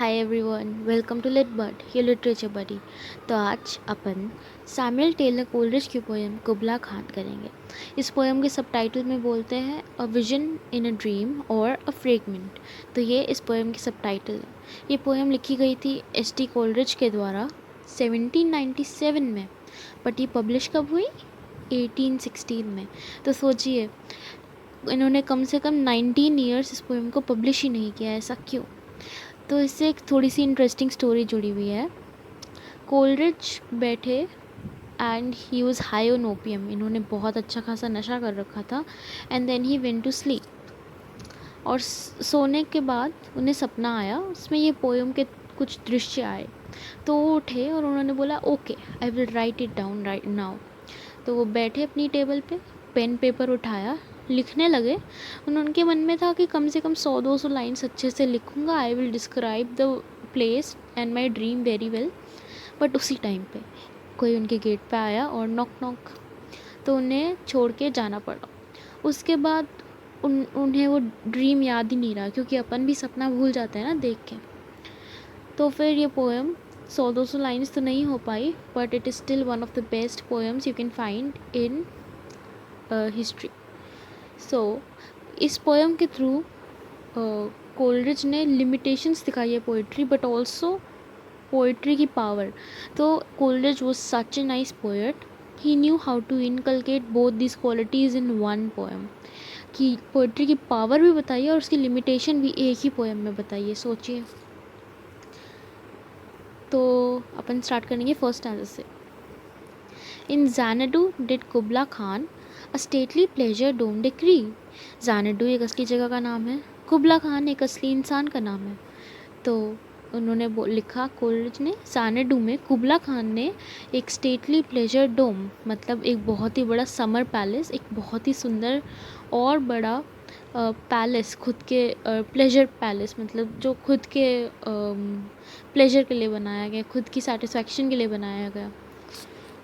Hi everyone, welcome to Lit Bird, your literature buddy. तो आज अपन सैमुअल टेलर कोलरिज की पोएम कुबला खान करेंगे। इस पोएम के सबटाइटल में बोलते हैं a vision in a dream और अ फ्रेगमेंट। तो ये इस पोएम की सबटाइटल है। ये पोएम लिखी गई थी एस टी कोलरिज के द्वारा 1797 में, बट ये पब्लिश कब हुई? 1816 में। तो सोचिए, इन्होंने कम से कम 19 ईयर्स इस पोएम को पब्लिश ही नहीं किया। ऐसा क्यों? तो इससे एक थोड़ी सी इंटरेस्टिंग स्टोरी जुड़ी हुई है। कोलरिज बैठे and he was high on opium. इन्होंने बहुत अच्छा खासा नशा कर रखा था। And then he went to sleep. और सोने के बाद उन्हें सपना आया, उसमें ये पोएम के कुछ दृश्य आए। तो वो उठे और उन्होंने बोला okay, I will write it down right now. तो वो बैठे अपनी टेबल पे, पेन पेपर उठाया, लिखने लगे। उनके मन में था कि कम से कम 100-200 लाइन्स अच्छे से लिखूँगा। I will describe the place and my dream very well. But उसी टाइम पे कोई उनके गेट पे आया और नॉक नॉक। तो उन्हें छोड़ के जाना पड़ा। उसके बाद उन्हें वो ड्रीम याद ही नहीं रहा, क्योंकि अपन भी सपना भूल जाते हैं ना देख के। तो फिर ये पोएम 100-200 लाइन्स तो नहीं हो पाई, but it is still one of the best poems you can find in history. So इस पोएम के थ्रू कोलरिज ने लिमिटेशंस दिखाई है पोइट्री, बट ऑल्सो पोइट्री की पावर। तो Coleridge was such a nice poet. He knew how to inculcate both this qualities in one poem. कि poetry की power भी बताइए और उसकी लिमिटेशन भी एक ही पोएम में बताइए। सोचिए। तो अपन स्टार्ट करेंगे फर्स्ट आंसर से। In Xanadu did Kubla Khan a stately pleasure dome decree. Xanadu एक असली जगह का नाम है, कुबला खान एक असली इंसान का नाम है। तो उन्होंने लिखा कोलरिज ने, ज़ैनडू में कुबला खान ने एक स्टेटली प्लेजर डोम, मतलब एक बहुत ही बड़ा समर पैलेस, एक बहुत ही सुंदर और बड़ा पैलेस, खुद के प्लेजर पैलेस, मतलब जो खुद के प्लेजर के लिए बनाया गया, खुद की सेटिस्फैक्शन के लिए बनाया गया,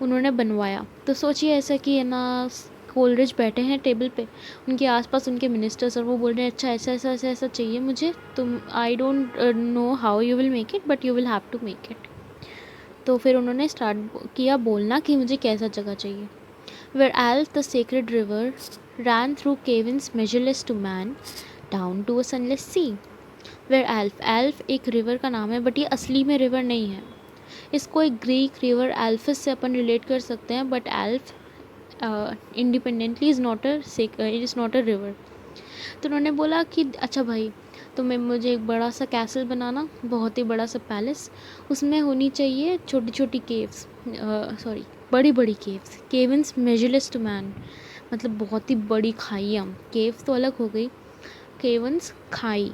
उन्होंने बनवाया। तो सोचिए ऐसा कि है ना, कोलरिज बैठे हैं टेबल पे, उनके आसपास उनके मिनिस्टर्स, और वो बोल रहे हैं अच्छा ऐसा ऐसा ऐसा ऐसा चाहिए मुझे, तुम I don't know how you will make it, but you will have to make it. तो फिर उन्होंने स्टार्ट किया बोलना कि मुझे कैसा जगह चाहिए। Where Alph the sacred river ran through caverns measureless to man down to a sunless sea. Where Alph, Alph एक रिवर का नाम है, बट ये असली में रिवर नहीं है। इसको एक ग्रीक रिवर एल्फस से अपन रिलेट कर सकते हैं, but elf independently is not it is not a river. तो उन्होंने बोला कि अच्छा भाई, तुम्हें मुझे एक बड़ा सा कैसल बनाना, बहुत ही बड़ा सा पैलेस, उसमें होनी चाहिए छोटी छोटी केव्स, सॉरी बड़ी बड़ी caves, caverns measureless to man, मतलब बहुत ही बड़ी खाइयाँ। केव्स तो अलग हो गई, केवंस खाई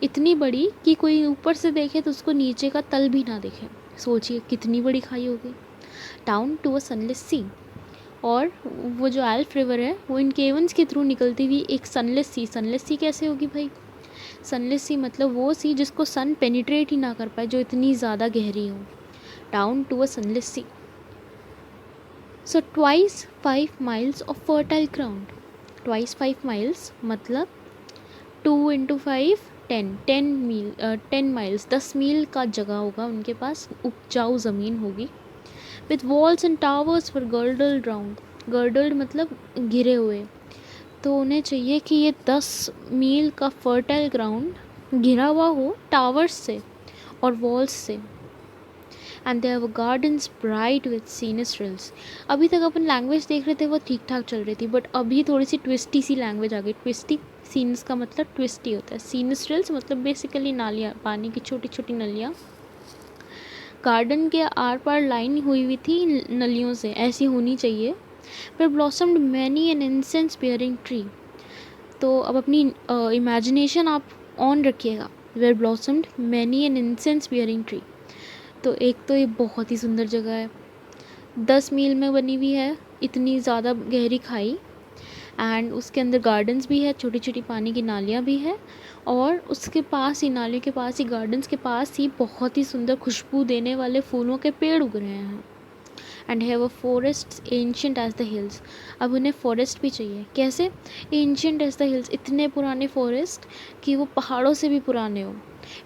इतनी बड़ी कि कोई ऊपर से देखे तो उसको नीचे का तल भी ना दिखे। सोचिए कितनी बड़ी खाई होगी। डाउन टू अ सनलेस सी। और वो जो एल्फ रिवर है वो इन केवंस के थ्रू निकलती हुई एक सनलेस सी। सनलेस सी कैसे होगी भाई? सनलेस सी मतलब वो सी जिसको सन पेनिट्रेट ही ना कर पाए, जो इतनी ज़्यादा गहरी हो। Down to a sunless sea. So twice 5 miles of fertile ground. Twice 5 miles मतलब 2 × 5 10 miles, 10 मील का जगह होगा उनके पास, उपजाऊ ज़मीन होगी। With walls and towers for girdled round. Girdled मतलब घिरे हुए। तो उन्हें चाहिए कि ये 10 मील का फर्टाइल ग्राउंड घिरा हुआ हो टावर्स से और वॉल्स से। And they have gardens bright with sinuous rills. अभी तक अपन लैंग्वेज देख रहे थे वो ठीक ठाक चल रही थी, बट अभी थोड़ी सी ट्विस्टी सी लैंग्वेज आ गई। ट्विस्टी, सीन्स का मतलब ट्विस्टी होता है, सीनेस्ट्रल्स मतलब बेसिकली नालियाँ, पानी की छोटी छोटी नलियाँ। गार्डन के आर पार लाइन हुई थी नलियों से, ऐसी होनी चाहिए। पर blossomed many an incense bearing tree. तो अब अपनी इमेजिनेशन आप ऑन रखिएगा। Where blossomed many an incense bearing tree. तो एक तो ये बहुत ही सुंदर जगह है, 10 मील में बनी हुई है, इतनी ज़्यादा गहरी खाई, एंड उसके अंदर गार्डन्स भी है, छोटी छोटी पानी की नालियाँ भी है, और उसके पास ही, नालियों के पास ही, गार्डन्स के पास ही बहुत ही सुंदर खुशबू देने वाले फूलों के पेड़ उग रहे हैं। And have a forest ancient as the hills. अब उन्हें फॉरेस्ट भी चाहिए, कैसे? एंशियंट एज द हिल्स, इतने पुराने फॉरेस्ट कि वो पहाड़ों से भी पुराने हो।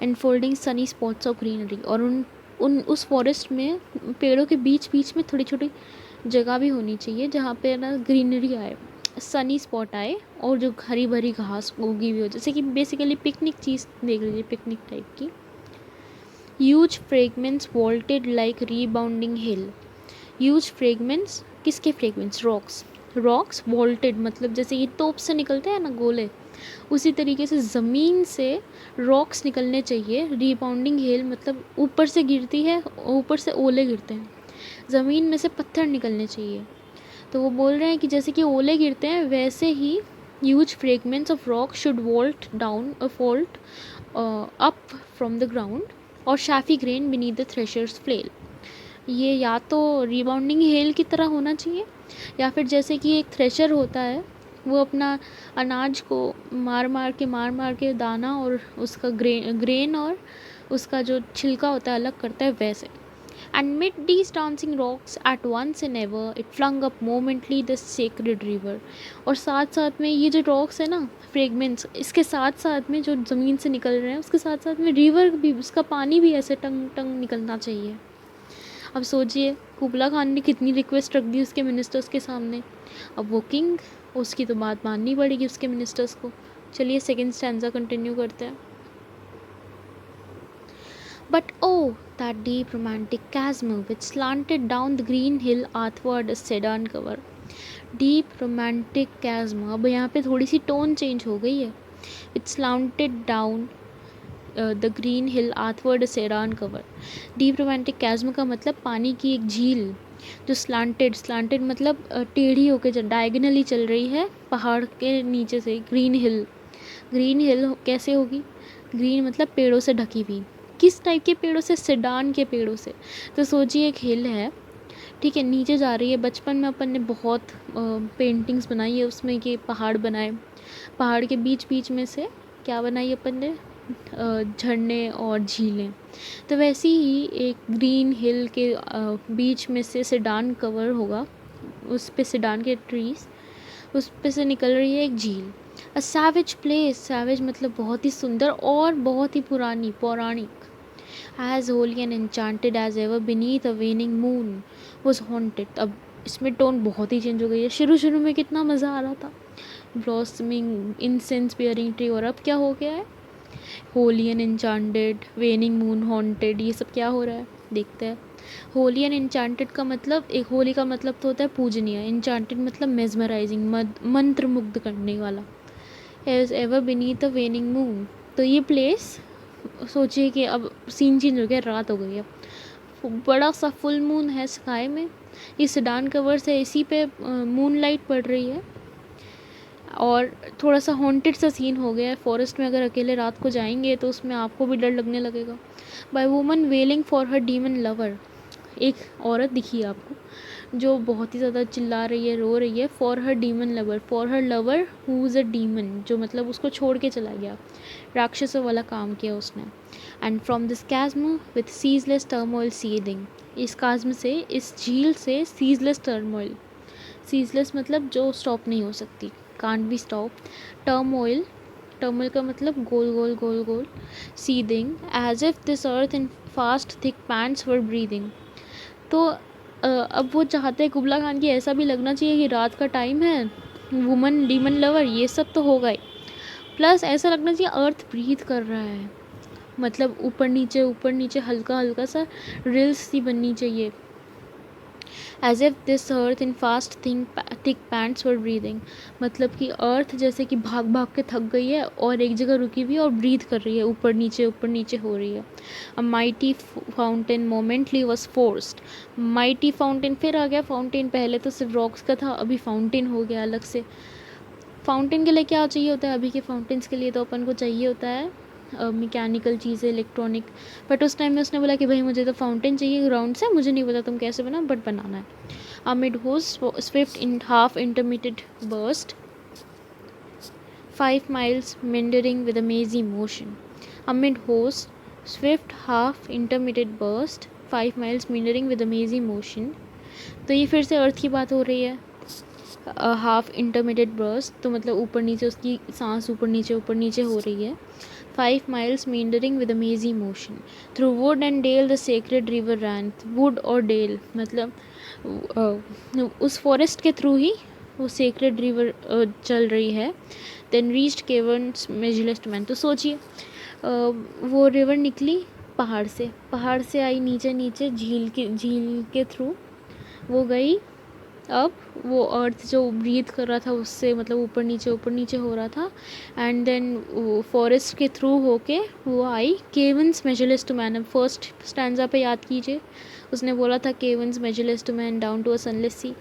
And folding Sunny spots of greenery, और उन उस फॉरेस्ट में पेड़ों के बीच बीच में थोड़ी छोटी जगह भी होनी चाहिए जहाँ पे ना ग्रीनरी आए, सनी स्पॉट आए, और जो हरी भरी घास उगी हुई हो, जैसे कि बेसिकली पिकनिक चीज़ देख लीजिए, पिकनिक टाइप की। ह्यूज फ्रेगमेंट्स वॉल्टेड लाइक रीबाउंडिंग हिल। ह्यूज फ्रेगमेंट्स, किसके फ्रेगमेंट्स? रॉक्स। रॉक्स वॉल्टेड मतलब जैसे ये तोप से निकलते हैं ना गोले, उसी तरीके से ज़मीन से रॉक्स निकलने चाहिए। रीबाउंडिंग हिल मतलब ऊपर से गिरती है, ऊपर से ओले गिरते हैं, ज़मीन में से पत्थर निकलने चाहिए। तो वो बोल रहे हैं कि जैसे कि ओले गिरते हैं वैसे ही huge fragments of rock should vault down fault up from the ground और chaffy grain beneath the thresher's flail. ये या तो रिबाउंडिंग हेल की तरह होना चाहिए, या फिर जैसे कि एक थ्रेशर होता है वो अपना अनाज को मार मार के दाना और उसका ग्रेन और उसका जो छिलका होता है अलग करता है, वैसे। And mid these dancing rocks at once and ever it flung up momently the sacred river। और साथ साथ में ये जो रॉक्स है ना, फ्रेगमेंट्स, इसके साथ साथ में जो ज़मीन से निकल रहे हैं उसके साथ साथ में रिवर भी, उसका पानी भी ऐसे टंग टंग निकलना चाहिए। अब सोचिए कुबला खान ने कितनी रिक्वेस्ट रख दी उसके मिनिस्टर्स के सामने। अब वो किंग, उसकी तो बात माननी पड़ेगी उसके मिनिस्टर्स को। चलिए सेकेंड स्टैंजा कंटिन्यू करते हैं। But oh, that deep romantic chasm which slanted down the green hill athwart a sedan cover। Deep romantic chasm, अब यहाँ पे थोड़ी सी टोन चेंज हो गई है। It slanted down the green hill athwart a sedan cover। Deep romantic chasm का मतलब पानी की एक झील जो slanted मतलब टेढ़ी होकर डायगनली चल रही है पहाड़ के नीचे से। ग्रीन हिल कैसे होगी? ग्रीन मतलब पेड़ों से ढकी हुई। किस टाइप के पेड़ों से? सेडान के पेड़ों से। तो सोचिए एक हिल है, ठीक है, नीचे जा रही है। बचपन में अपन ने बहुत पेंटिंग्स बनाई है उसमें कि पहाड़ बनाए, पहाड़ के बीच बीच में से क्या बनाई अपन ने? झरने और झीलें। तो वैसे ही एक ग्रीन हिल के बीच में से सेडान कवर होगा, उस पे सेडान के ट्रीज, उस पे से निकल रही है एक झील। अ सैवेज प्लेस, सैवेज मतलब बहुत ही सुंदर और बहुत ही पुरानी, पौराणिक। As holy and enchanted as ever beneath a waning moon was haunted। अब इसमें टोन बहुत ही चेंज हो गई है। शुरू में कितना मज़ा आ रहा था, ब्लॉसमिंग इंसेंस बियरिंग ट्री, और अब क्या हो गया है? Holi and enchanted, वेनिंग moon, haunted, ये सब क्या हो रहा है देखते हैं। होली एंड एन्चांटेड का मतलब, एक होली का मतलब तो होता है पूजनीय, एन्चांटेड मतलब मेजमराइजिंग, मंत्र मुग्ध करने वाला। As ever beneath the waning moon, तो ये प्लेस, सोचिए कि अब सीन चेंज हो गया, रात हो गई है, बड़ा सा फुल मून है स्काई में, ये सेडान कवर से इसी पे मून लाइट पड़ रही है, और थोड़ा सा हॉन्टेड सा सीन हो गया है। फॉरेस्ट में अगर अकेले रात को जाएंगे तो उसमें आपको भी डर लगने लगेगा। By woman wailing for her demon lover, एक औरत दिखी आपको जो बहुत ही ज़्यादा चिल्ला रही है, रो रही है, for her demon lover, for her lover who is a demon, जो मतलब उसको छोड़ के चला गया, राक्षसों वाला काम किया उसने। And from this chasm with ceaseless turmoil seething, इस काज्म से, इस झील से सीजलेस टर्मोइल, सीजलेस मतलब जो स्टॉप नहीं हो सकती, can't be stop. Turmoil, turmoil का मतलब गोल गोल गोल गोल। Seething as if this earth in fast thick pants were breathing. तो अब वो चाहते हैं कुबला खान की ऐसा भी लगना चाहिए कि रात का टाइम है, वुमन डीमन लवर ये सब तो होगा ही, प्लस ऐसा लगना चाहिए अर्थ ब्रीथ कर रहा है, मतलब ऊपर नीचे हल्का हल्का सा रिल्स सी बननी चाहिए। As if this earth in fast thick pants were breathing, मतलब कि अर्थ जैसे कि भाग भाग के थक गई है और एक जगह रुकी हुई है और ब्रीथ कर रही है, ऊपर नीचे हो रही है। अ mighty fountain momentarily was forced, mighty fountain फिर आ गया, फाउंटेन पहले तो सिर्फ रॉक्स का था, अभी फाउंटेन हो गया अलग से। फाउंटेन के लिए क्या चाहिए होता है? अभी के फाउंटेन्स के लिए तो अपन को चाहिए होता है मैकेनिकल चीज़ें, इलेक्ट्रॉनिक, बट उस टाइम में उसने बोला कि भाई मुझे तो फाउंटेन चाहिए ग्राउंड से, मुझे नहीं पता तुम कैसे बना, बट बनाना है। Amid whose swift in half intermediate burst 5 miles meandering with a mazy motion। Amid host swift half intermittent burst 5 miles meandering with a mazy motion तो ये फिर से अर्थ की बात हो रही है। हाफ इंटरमीडिएट बर्स्ट, तो मतलब ऊपर नीचे उसकी सांस ऊपर नीचे हो रही है। 5 miles meandering with a mazy motion through wood and dale the sacred river ran। wood और डेल मतलब उस फॉरेस्ट के थ्रू ही वो सेक्रेड रिवर चल रही है। देन रीच्ड केवर्न्स मेजलेस्ट मैन, तो सोचिए वो रिवर निकली पहाड़ से आई नीचे झील के थ्रू वो गई। अब वो अर्थ जो ब्रीथ कर रहा था उससे मतलब ऊपर नीचे हो रहा था। एंड देन फॉरेस्ट के थ्रू होके वो आई केवंस मेजरलेस टू मैन। अब फर्स्ट स्टैंजा पे याद कीजिए, उसने बोला था caverns measureless to man down to a sunless sea,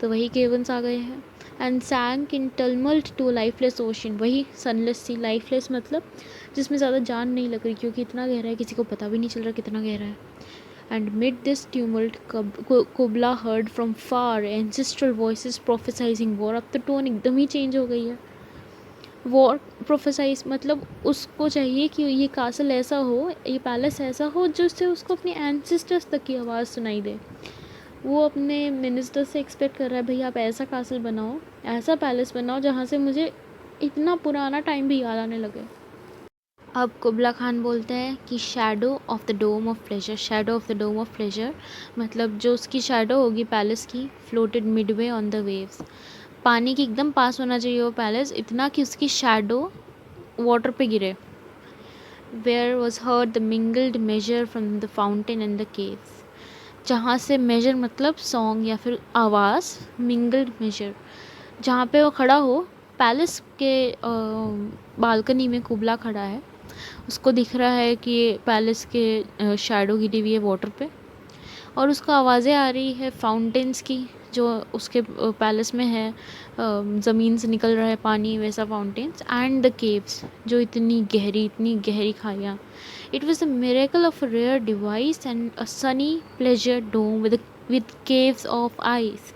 तो वही केवंस आ गए हैं। And sank in tumult to lifeless ocean, वही सनलेस सी, लाइफलेस मतलब जिसमें ज़्यादा जान नहीं लग रही क्योंकि इतना गहरा है किसी को पता भी नहीं चल रहा कितना गहरा है। And mid this tumult, Kubla heard from far ancestral voices prophesizing war। अब तो टोन एकदम ही चेंज हो गई है। वॉर प्रोफेसाइज मतलब उसको चाहिए कि ये कासल ऐसा हो, ये पैलेस ऐसा हो जिससे उसको अपने एंसेस्टर्स तक की आवाज़ सुनाई दे। वो अपने मिनिस्टर से एक्सपेक्ट कर रहा है, भाई आप ऐसा कासल बनाओ, ऐसा पैलेस बनाओ जहाँ से मुझे इतना पुराना टाइम भी याद आने लगे। अब कुबला खान बोलते हैं कि shadow of the dome of pleasure. Shadow of the dome of pleasure मतलब जो उसकी शैडो होगी पैलेस की, floated midway on the waves. पानी के एकदम पास होना चाहिए वो पैलेस, इतना कि उसकी शैडो वाटर पे गिरे। Where was heard the mingled measure from the fountain and the caves. जहाँ से मेजर मतलब सॉन्ग या फिर आवाज़, मिंगल्ड मेजर जहाँ पे वो खड़ा हो। पैलेस के बालकनी में कुबला खड़ा है, उसको दिख रहा है कि पैलेस के शैडो गिरी हुई है वाटर पे, और उसको आवाज़ें आ रही है फाउंटेन्स की जो उसके पैलेस में है। ज़मीन से निकल रहा है पानी, वैसा फाउंटेन्स। एंड द केव्स जो इतनी गहरी खाइयाँ। It was a miracle of a rare device and a sunny pleasure dome with caves of ice.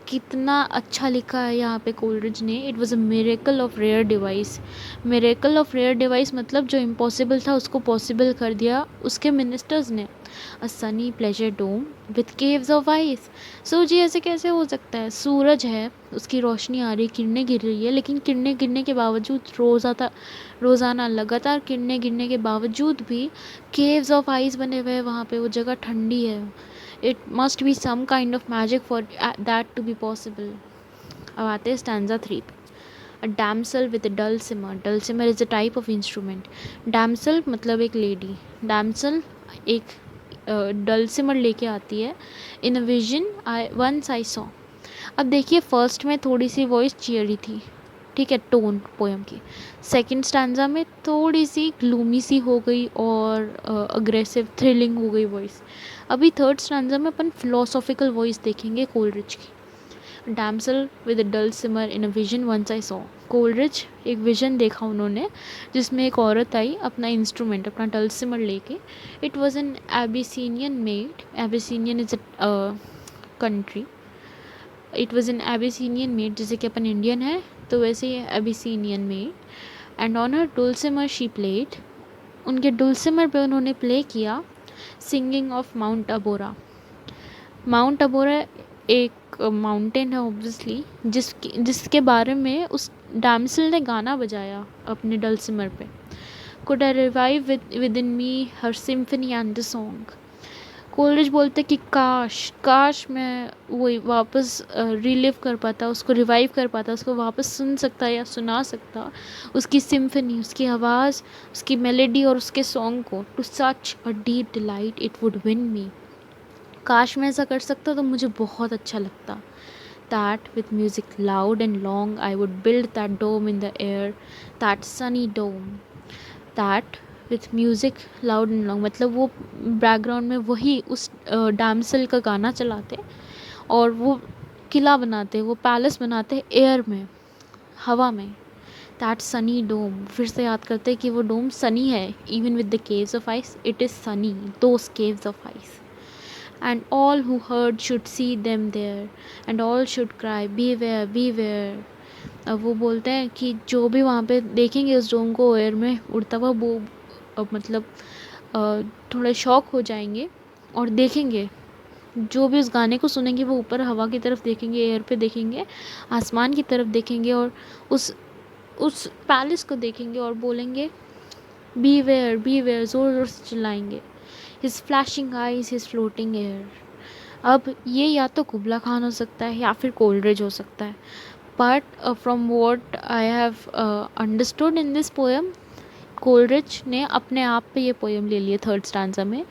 कितना अच्छा लिखा है यहाँ पे कोलरिज ने, it was a miracle of rare device. Miracle of rare device मतलब जो इम्पॉसिबल था उसको पॉसिबल कर दिया उसके मिनिस्टर्स ने। A sunny pleasure dome with caves of ice. सोचिए ऐसे कैसे हो सकता है, सूरज है, उसकी रोशनी आ रही, किरणें गिर रही है, लेकिन किरणें गिरने के बावजूद रोज़ाना लगातार किरणें गिरने के बावजूद भी केव्स ऑफ आइस बने हुए हैं वहाँ पे, वो जगह ठंडी है। It must be some kind of magic for that to be possible। अब आते हैं स्टैंजा 3 पे। A damsel with a dulcimer। Dulcimer is a type of instrument। Damsel मतलब एक लेडी, damsel एक dulcimer लेके आती है। In a vision once I saw। अब देखिए फर्स्ट में थोड़ी सी वॉइस चीयरी थी, ठीक है, टोन पोएम की। सेकंड स्टैंजा में थोड़ी सी ग्लूमी सी हो गई और अग्रेसिव थ्रिलिंग हो गई वॉइस। अभी थर्ड स्टैंजा में अपन फिलोसॉफिकल वॉइस देखेंगे कोलरिज की। Damsel with a dulcimer in a vision once I saw. Coleridge एक विजन देखा उन्होंने जिसमें एक औरत आई अपना इंस्ट्रूमेंट, अपना डल सिमर लेके। It was an Abyssinian maid. Abyssinian is a country. It was an Abyssinian maid, जैसे कि अपन इंडियन है तो वैसे ही Abyssinian maid. And on her dulcimer she played. उनके डुल्सिमर पे उन्होंने प्ले किया singing of Mount Abora. Mount Abora एक माउंटेन है ऑब्वियसली, जिसके बारे में उस डैम्सल ने गाना बजाया अपने डुल्सिमर पे। Could I revive with in me her symphony and the song. Coleridge बोलते कि काश मैं वो वापस रिलिव कर पाता, उसको रिवाइव कर पाता, उसको वापस सुन सकता या सुना सकता, उसकी सिम्फनी, उसकी आवाज़, उसकी मेलेडी और उसके सॉन्ग को। To such a deep delight it would win me. काश मैं ऐसा कर सकता तो मुझे बहुत अच्छा लगता। That with music loud and long I would build that dome in the air, that sunny dome. That with music loud and long मतलब वो बैकग्राउंड में वही उस डैम्सल का गाना चलाते और वो किला बनाते, वो पैलेस बनाते एयर में, हवा में। दैट सनी डोम, फिर से याद करते कि वो डोम सनी है। Even with the caves of ice it is sunny, those caves of ice. And all who heard should see them there and all should cry beware beware. अब वो बोलते हैं कि जो भी वहाँ पे देखेंगे उस डोम को एयर में उड़ता हुआ, वो मतलब थोड़े शॉक हो जाएंगे और देखेंगे जो भी उस गाने को सुनेंगे वो ऊपर हवा की तरफ देखेंगे, एयर पे देखेंगे, आसमान की तरफ देखेंगे और उस पैलेस को देखेंगे और बोलेंगे बी वेयर, ज़ोर ज़ोर से चिल्लाएंगे, his flashing eyes, his floating air. अब ये या तो कुबला खान हो सकता है या फिर कोलरिज हो सकता है, but from what I have understood in this poem, Coleridge ने अपने आप पे ये पोएम ले लिया थर्ड स्टांजा में।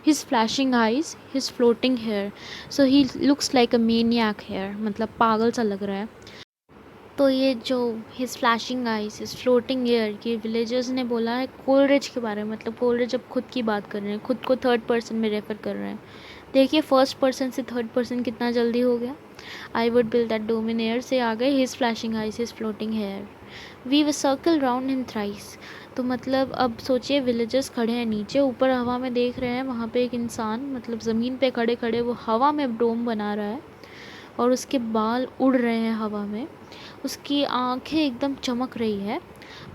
His flashing eyes, his floating hair, so he looks like a maniac hair, मतलब पागल सा लग रहा है। तो ये जो his flashing eyes, his floating air, ये विलेजर्स ने बोला है कोलरिज के बारे में, मतलब कोलरिज अब खुद की बात कर रहे हैं, खुद को थर्ड पर्सन में रेफर कर रहे हैं। देखिए फर्स्ट पर्सन से थर्ड पर्सन कितना जल्दी हो गया। I would build that dome in air से आ गए his flashing eyes, his floating hair, weave a circle round in thrice. तो मतलब अब सोचिए विलेजर्स खड़े हैं नीचे, ऊपर हवा में देख रहे हैं, वहाँ पे एक इंसान मतलब ज़मीन पे खड़े खड़े वो हवा में डोम बना रहा है और उसके बाल उड़ रहे हैं हवा में, उसकी आंखें एकदम चमक रही है।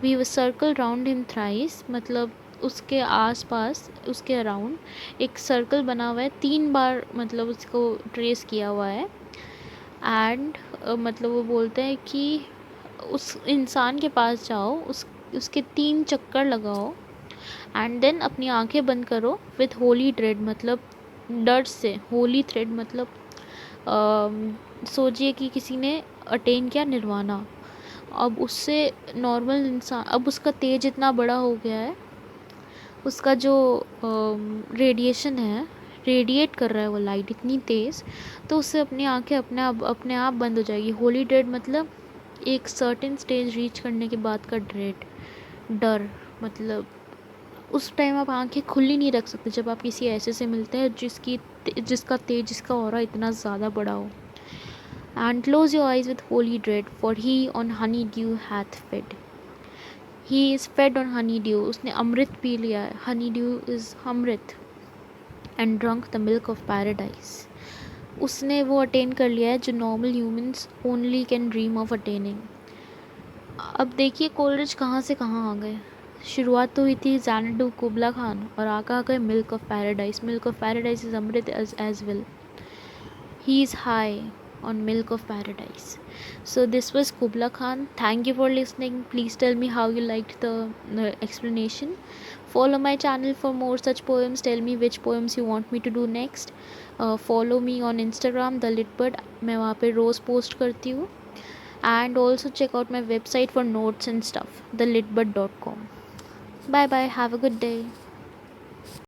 We a circle round him thrice, मतलब उसके आसपास, उसके अराउंड एक सर्कल बना हुआ है 3 बार, मतलब उसको ट्रेस किया हुआ है। एंड मतलब वो बोलते हैं कि उस इंसान के पास जाओ, उसके 3 चक्कर लगाओ एंड देन अपनी आंखें बंद करो विथ होली थ्रेड, मतलब डर से, होली थ्रेड मतलब सोचिए कि किसी ने अटेन किया निर्वाणा, अब उससे नॉर्मल इंसान, अब उसका तेज इतना बड़ा हो गया है, उसका जो रेडिएशन है, रेडिएट कर रहा है वो लाइट इतनी तेज़, तो उससे अपनी आंखें अपने आप बंद हो जाएगी। होली ड्रेड मतलब एक सर्टेन स्टेज रीच करने के बाद का ड्रेड, डर, मतलब उस टाइम आप आंखें खुली नहीं रख सकते जब आप किसी ऐसे से मिलते हैं जिसका तेज, जिसका ऑरा इतना ज़्यादा बड़ा हो। And close your eyes with holy dread, for he on honeydew hath fed. He is fed on honeydew. उसने अमृत पी लिया है, honeydew is Amrit, and drunk the milk of paradise. उसने वो अटेन कर लिया है जो normal humans only can dream of attaining. अब देखिए कोलरिज कहाँ से कहाँ आ गए। शुरुआत तो हुई थी ज़ैनडू कुबला खान और आका आ गए milk of paradise. Milk of paradise is अमृत as well. He is high on milk of paradise. So this was Kubla Khan. Thank you for listening. Please tell me how you liked the explanation. Follow my channel for more such poems. Tell me which poems you want me to do next. Follow me on Instagram, The Litbird. मैं वहाँ पे रोज़ post करती हूँ. And also check out my website for notes and stuff, thelitbird.com. Bye bye. Have a good day.